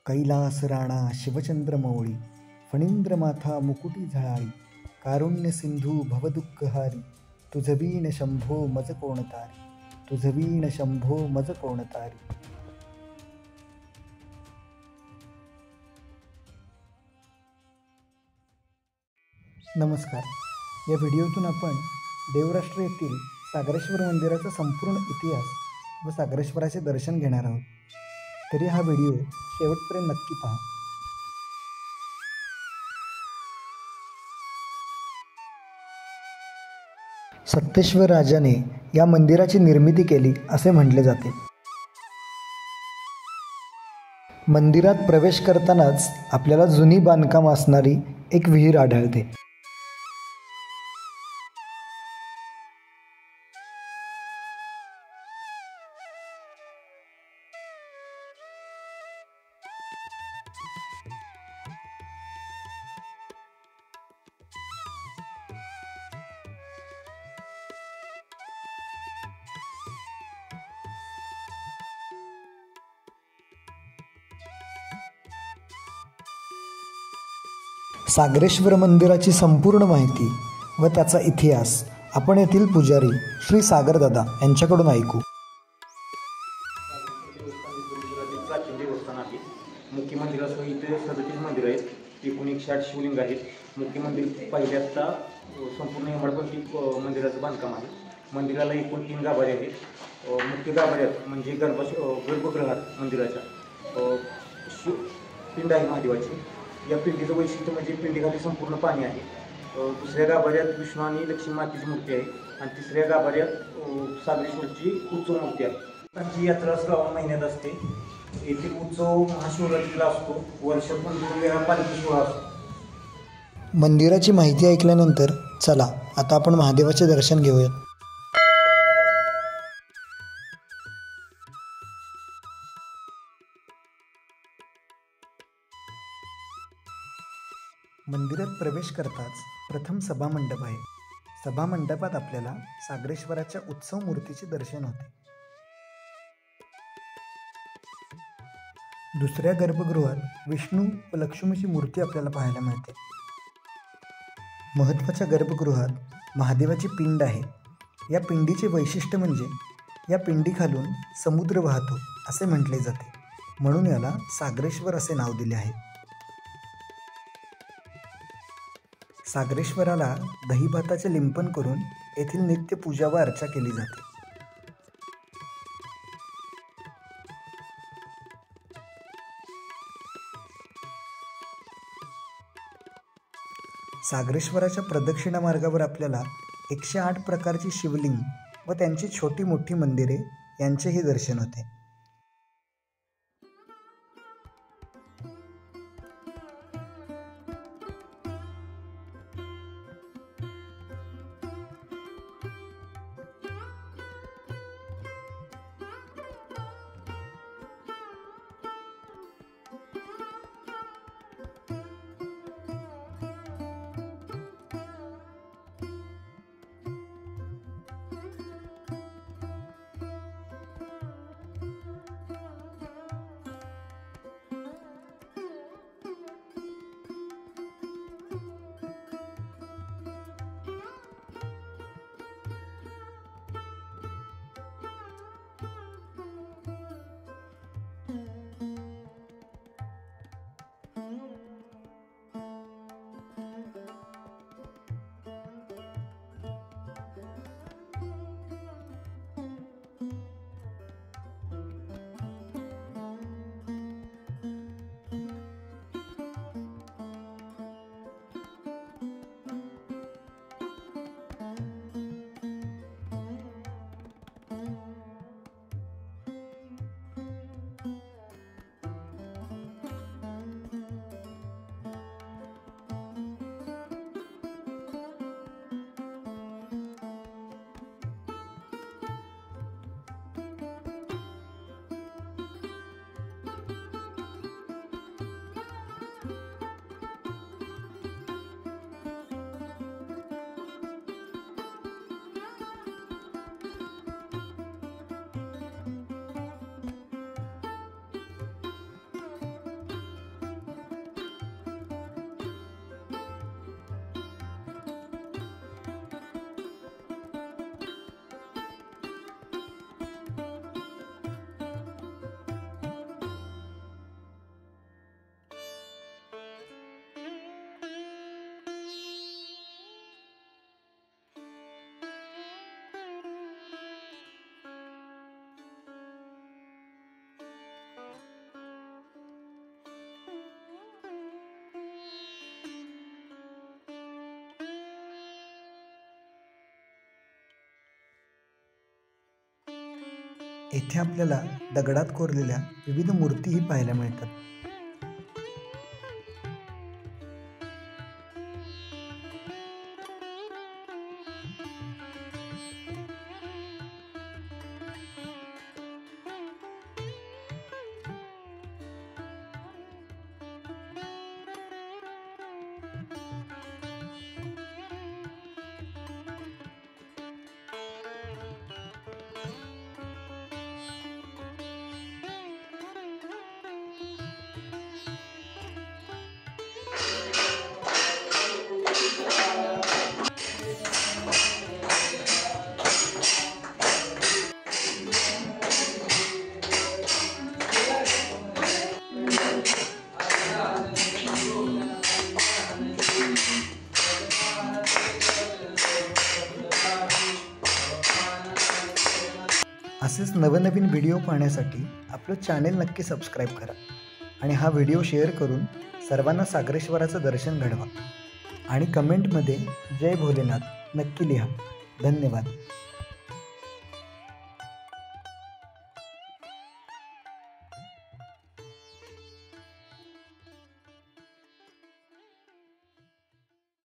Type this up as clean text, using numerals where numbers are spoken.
कैलास राणा शिवचंद्रमौळी फणींद्रमाथा मुकुटी झळाळी कारुण्य सिंधू भवदुःखहारी तुझवीण शंभो मज कोणतारी तुझवीण शंभो मज कोणतारी. नमस्कार. या व्हिडिओतून आपण देवराष्ट्र येथील सागरेश्वर मंदिराचा संपूर्ण इतिहास व सागरेश्वराचे दर्शन घेणार आहोत. तरी हा व्हिडिओ शेवटपर्यंत नक्की पहा. सत्तेश्वर राजाने या मंदिराची निर्मिती केली असे म्हटले जाते. मंदिरात प्रवेश करतानाच आपल्याला जुनी बांधकाम असणारी एक विहीर आढळते. सागरेश्वर मंदिराची संपूर्ण माहिती व त्याचा इतिहास आपण येथील पुजारी श्री सागरदादा यांच्याकडून ऐकू. प्राचीन देवस्थान आहे. मुख्य मंदिरासह इथे 37 मंदिर आहेत. एकूण 108 शिवलिंग आहेत. मुख्य मंदिर पहिल्याचा संपूर्ण हेमाडपंथी मंदिराचं बांधकाम आहे. मंदिराला एकूण 3 गाभारे आहेत. मुख्य गाभाऱ्यात म्हणजे गर्भगृहात मंदिराच्या पिंड आहे महादेवाची. या पिंडीचं वैशिष्ट्य म्हणजे पिंडीखाली संपूर्ण पाणी आहे. दुसऱ्या गाभाऱ्यात विष्णू आणि लक्ष्मी मातेची मूर्ती आहे आणि तिसऱ्या गाभाऱ्यात सागरेश्वरची उत्सव मूर्ती आहे. त्यांची यात्रा श्रावण महिन्यात असते. येथील उत्सव महाशिवरात्रीला असतो. वर्षातून 2 वेळा पालखी सोहळा असतो. मंदिराची माहिती ऐकल्यानंतर चला आता आपण महादेवाचे दर्शन घेऊयात. मंदिरात प्रवेश करताच प्रथम सभामंडप आहे. सभामंडपात आपल्याला सागरेश्वराच्या उत्सव मूर्तीचे दर्शन होते. दुसऱ्या गर्भगृहात विष्णू व लक्ष्मीची मूर्ती आपल्याला पाहायला मिळते. महत्त्वाच्या गर्भगृहात महादेवाची पिंड आहे. या पिंडीचे वैशिष्ट्य म्हणजे या पिंडीखालून समुद्र वाहतो असे म्हटले जाते, म्हणून याला सागरेश्वर असे नाव दिले आहे. सागरेश्वराला दहीभाताचे लिंपन करून येथील नित्य पूजा व अर्चा केली जाते. सागरेश्वराच्या प्रदक्षिणा मार्गावर आपल्याला 108 प्रकारची शिवलिंग व त्यांची छोटी मोठी मंदिरे यांचेही दर्शन होते. येथे आपल्याला दगडात कोरलेल्या विविध मूर्तीही पाहायला मिळतात. असेच नवनवीन व्हिडिओ पाहण्यासाठी आपलं चॅनेल नक्की सबस्क्राईब करा आणि हा व्हिडिओ शेअर करून सर्वांना सागरेश्वराचं दर्शन घडवा आणि कमेंटमध्ये जय भोलेनाथ नक्की लिहा. धन्यवाद.